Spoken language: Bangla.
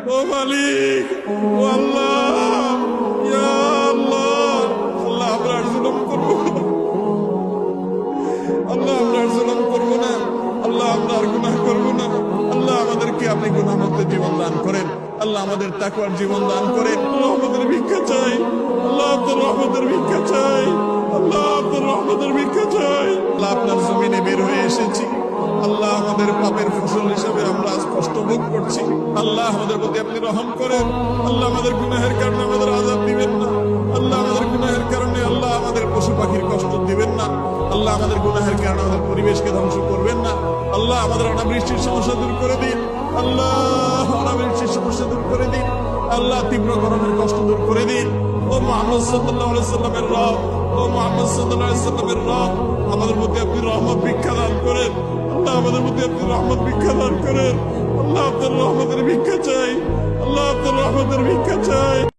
ও মালিক, ও আল্লাহ, ইয়া আল্লাহ, আল্লাহ আমরা আর জুলুম করবো না, আল্লাহ আমরা আর জুলুম করবো না, আল্লাহ আমরা আর গুনাহ করবো না। আল্লাহ আমাদেরকে আপনি গুনাহমুক্ত জীবন দান করেন, আল্লাহ আমাদের তাকওয়ার জীবন দান করেন। আল্লাহ আমাদের ভিক্ষা চাই, আল্লাহ আপনার রহমতের ভিক্ষা চাই, আল্লাহ আপনার রহমতের ভিক্ষা চাই। আল্লাহ আপনার জমিনে বের হয়ে এসেছি, আল্লাহ আমাদের পাপের ফসল হিসাবে আমরা আজ কষ্ট ভোগ করছি। আল্লাহ আমাদের প্রতি আপনি রহম করেন, আল্লাহ আমাদের গুনাহের কারণে আমাদের আযাব দিবেন না, আল্লাহ আমাদের গুনাহের কারণে আল্লাহ আমাদের পশু পাখির কষ্ট দিবেন না, আল্লাহ আমাদের গুনাহের কারণে আমাদের পরিবেশকে ধ্বংস করবেন না। আল্লাহ আমাদের অনাবৃষ্টির সমস্যা দূর করে দিন, আল্লাহ অনাবৃষ্টির সমস্যা দূর করে দিন, আল্লাহ তীব্র গরমের কষ্ট দূর করে দিন। ও মুহাম্মদ সাল্লাল্লাহু আলাইহি সাল্লামের রব, ও মুহাম্মদ সাল্লাল্লাহু আলাইহি সাল্লামের রব, আমাদের প্রতি আপনি রহমত ভিক্ষা দান করেন, আল্লাহ আমাদের প্রতি আপনি রহমত ভিক্ষা দান করেন। আল্লাহ আপনার রহমতের ভিক্ষা চাই, আল্লাহ আপনার রহমতের ভিক্ষা চাই।